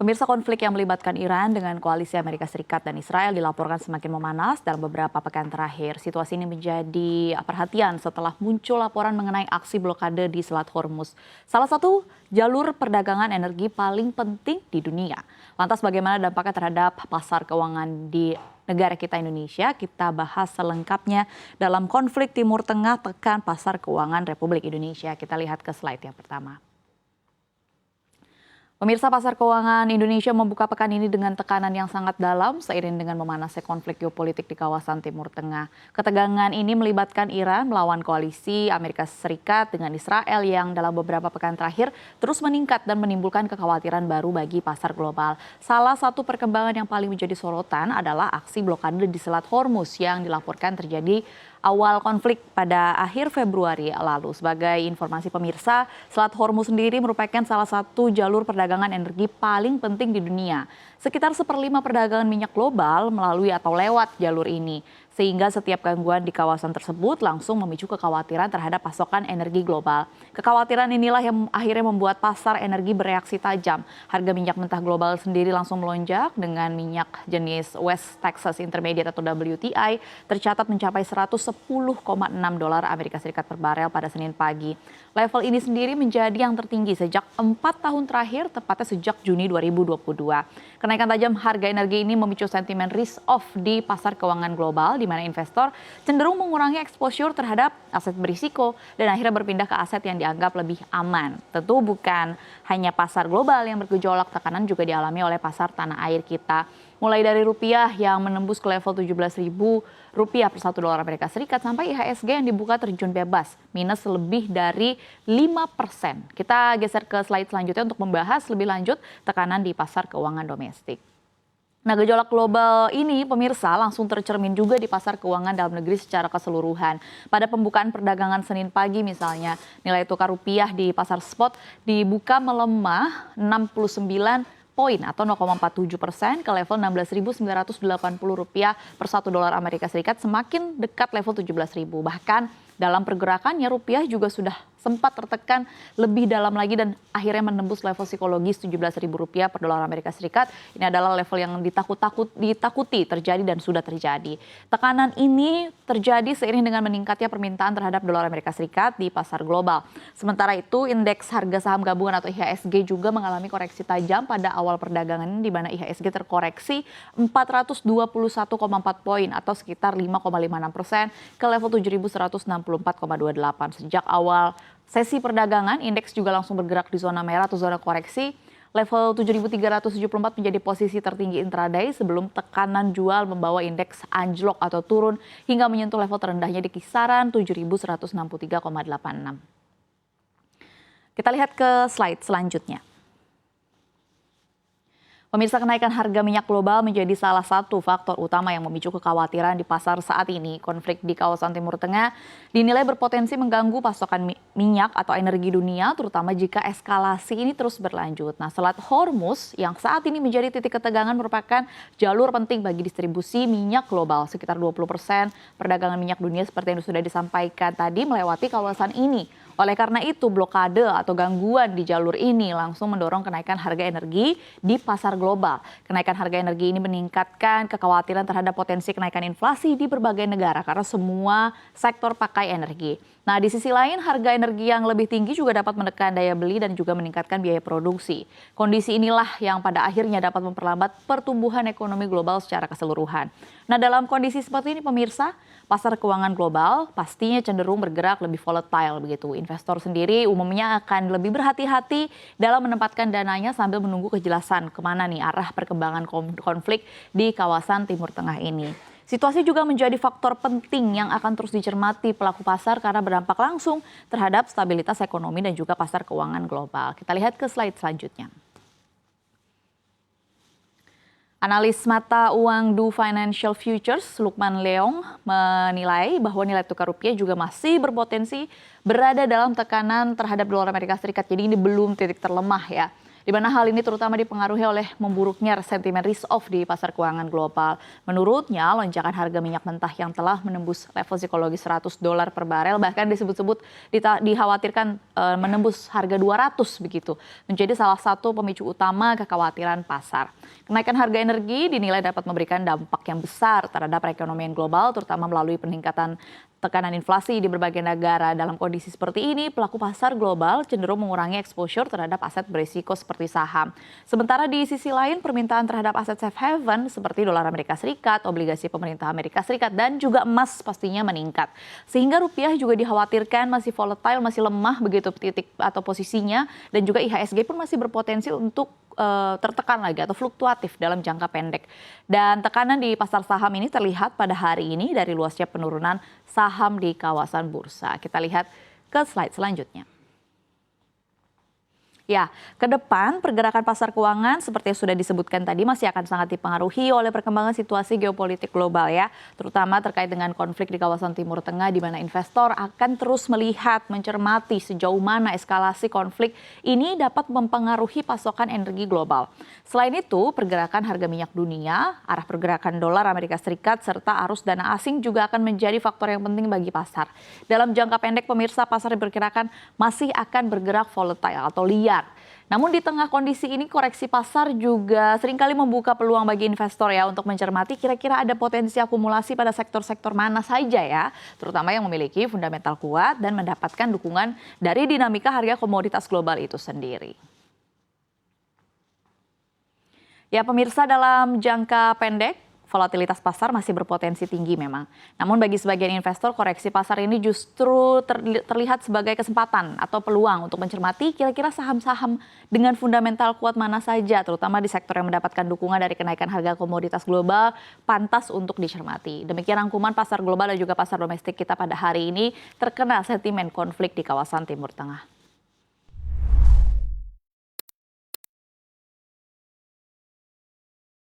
Pemirsa, konflik yang melibatkan Iran dengan koalisi Amerika Serikat dan Israel dilaporkan semakin memanas dalam beberapa pekan terakhir. Situasi ini menjadi perhatian setelah muncul laporan mengenai aksi blokade di Selat Hormuz. Salah satu jalur perdagangan energi paling penting di dunia. Lantas bagaimana dampaknya terhadap pasar keuangan di negara kita Indonesia? Kita bahas selengkapnya dalam konflik Timur Tengah tekan pasar keuangan Republik Indonesia. Kita lihat ke slide yang pertama. Pemirsa, pasar keuangan Indonesia membuka pekan ini dengan tekanan yang sangat dalam seiring dengan memanasnya konflik geopolitik di kawasan Timur Tengah. Ketegangan ini melibatkan Iran melawan koalisi Amerika Serikat dengan Israel yang dalam beberapa pekan terakhir terus meningkat dan menimbulkan kekhawatiran baru bagi pasar global. Salah satu perkembangan yang paling menjadi sorotan adalah aksi blokade di Selat Hormuz yang dilaporkan terjadi awal konflik pada akhir Februari lalu. Sebagai informasi pemirsa, Selat Hormuz sendiri merupakan salah satu jalur perdagangan energi paling penting di dunia. Sekitar 1/5 perdagangan minyak global melalui atau lewat jalur ini. Sehingga setiap gangguan di kawasan tersebut langsung memicu kekhawatiran terhadap pasokan energi global. Kekhawatiran inilah yang akhirnya membuat pasar energi bereaksi tajam. Harga minyak mentah global sendiri langsung melonjak dengan minyak jenis West Texas Intermediate atau WTI tercatat mencapai 110,6 dolar Amerika Serikat per barel pada Senin pagi. Level ini sendiri menjadi yang tertinggi sejak 4 tahun terakhir, tepatnya sejak Juni 2022. Kenaikan tajam harga energi ini memicu sentimen risk off di pasar keuangan global, di mana investor cenderung mengurangi exposure terhadap aset berisiko dan akhirnya berpindah ke aset yang dianggap lebih aman. Tentu bukan hanya pasar global yang bergejolak, tekanan juga dialami oleh pasar tanah air kita. Mulai dari rupiah yang menembus ke level 17.000 rupiah per 1 dolar Amerika Serikat sampai IHSG yang dibuka terjun bebas, minus lebih dari 5%. Kita geser ke slide selanjutnya untuk membahas lebih lanjut tekanan di pasar keuangan domestik. Nah, gejolak global ini pemirsa langsung tercermin juga di pasar keuangan dalam negeri secara keseluruhan. Pada pembukaan perdagangan Senin pagi misalnya, nilai tukar rupiah di pasar spot dibuka melemah 69 poin atau 0,47% ke level 16.980 rupiah per 1 dolar Amerika Serikat, semakin dekat level 17.000. Bahkan dalam pergerakannya rupiah juga sudah sempat tertekan lebih dalam lagi dan akhirnya menembus level psikologis 17.000 rupiah per dolar Amerika Serikat. Ini adalah level yang ditakuti terjadi dan sudah terjadi. Tekanan ini terjadi seiring dengan meningkatnya permintaan terhadap dolar Amerika Serikat di pasar global. Sementara itu, indeks harga saham gabungan atau IHSG juga mengalami koreksi tajam pada awal perdagangan ini, di mana IHSG terkoreksi 421,4 poin atau sekitar 5,56% ke level 7.164,28. Sejak awal sesi perdagangan, indeks juga langsung bergerak di zona merah atau zona koreksi. Level 7.374 menjadi posisi tertinggi intraday sebelum tekanan jual membawa indeks anjlok atau turun hingga menyentuh level terendahnya di kisaran 7.163,86. Kita lihat ke slide selanjutnya. Pemirsa, kenaikan harga minyak global menjadi salah satu faktor utama yang memicu kekhawatiran di pasar saat ini. Konflik di kawasan Timur Tengah dinilai berpotensi mengganggu pasokan minyak atau energi dunia, terutama jika eskalasi ini terus berlanjut. Nah, Selat Hormuz yang saat ini menjadi titik ketegangan merupakan jalur penting bagi distribusi minyak global. Sekitar 20% perdagangan minyak dunia seperti yang sudah disampaikan tadi melewati kawasan ini. Oleh karena itu, blokade atau gangguan di jalur ini langsung mendorong kenaikan harga energi di pasar global. Kenaikan harga energi ini meningkatkan kekhawatiran terhadap potensi kenaikan inflasi di berbagai negara karena semua sektor pakai energi. Nah, di sisi lain, harga energi yang lebih tinggi juga dapat menekan daya beli dan juga meningkatkan biaya produksi. Kondisi inilah yang pada akhirnya dapat memperlambat pertumbuhan ekonomi global secara keseluruhan. Nah, dalam kondisi seperti ini pemirsa, pasar keuangan global pastinya cenderung bergerak lebih volatile begitu. Investor sendiri umumnya akan lebih berhati-hati dalam menempatkan dananya sambil menunggu kejelasan kemana nih arah perkembangan konflik di kawasan Timur Tengah ini. Situasi juga menjadi faktor penting yang akan terus dicermati pelaku pasar karena berdampak langsung terhadap stabilitas ekonomi dan juga pasar keuangan global. Kita lihat ke slide selanjutnya. Analis mata uang Du Financial Futures, Lukman Leong, menilai bahwa nilai tukar rupiah juga masih berpotensi berada dalam tekanan terhadap dolar Amerika Serikat. Jadi ini belum titik terlemah ya. di mana hal ini terutama dipengaruhi oleh memburuknya sentimen risk-off di pasar keuangan global. Menurutnya, lonjakan harga minyak mentah yang telah menembus level psikologis $100 per barel, bahkan disebut-sebut dikhawatirkan menembus harga 200 begitu, menjadi salah satu pemicu utama kekhawatiran pasar. Kenaikan harga energi dinilai dapat memberikan dampak yang besar terhadap perekonomian global, terutama melalui peningkatan tekanan inflasi di berbagai negara. Dalam kondisi seperti ini, pelaku pasar global cenderung mengurangi exposure terhadap aset berisiko seperti saham. Sementara di sisi lain, permintaan terhadap aset safe haven seperti dolar Amerika Serikat, obligasi pemerintah Amerika Serikat, dan juga emas pastinya meningkat. Sehingga rupiah juga dikhawatirkan masih volatile, masih lemah begitu titik atau posisinya, dan juga IHSG pun masih berpotensi untuk tertekan lagi atau fluktuatif dalam jangka pendek. Dan tekanan di pasar saham ini terlihat pada hari ini dari luasnya penurunan saham di kawasan bursa. Kita lihat ke slide selanjutnya. Ya, ke depan pergerakan pasar keuangan seperti yang sudah disebutkan tadi masih akan sangat dipengaruhi oleh perkembangan situasi geopolitik global ya, terutama terkait dengan konflik di kawasan Timur Tengah di mana investor akan terus melihat, mencermati sejauh mana eskalasi konflik ini dapat mempengaruhi pasokan energi global. Selain itu, pergerakan harga minyak dunia, arah pergerakan dolar Amerika Serikat serta arus dana asing juga akan menjadi faktor yang penting bagi pasar. Dalam jangka pendek pemirsa, pasar diperkirakan masih akan bergerak volatile atau liar. Namun di tengah kondisi ini koreksi pasar juga seringkali membuka peluang bagi investor ya untuk mencermati kira-kira ada potensi akumulasi pada sektor-sektor mana saja ya, terutama yang memiliki fundamental kuat dan mendapatkan dukungan dari dinamika harga komoditas global itu sendiri. Ya pemirsa, dalam jangka pendek volatilitas pasar masih berpotensi tinggi memang. Namun bagi sebagian investor, koreksi pasar ini justru terlihat sebagai kesempatan atau peluang untuk mencermati kira-kira saham-saham dengan fundamental kuat mana saja, terutama di sektor yang mendapatkan dukungan dari kenaikan harga komoditas global, pantas untuk dicermati. Demikian rangkuman pasar global dan juga pasar domestik kita pada hari ini terkena sentimen konflik di kawasan Timur Tengah.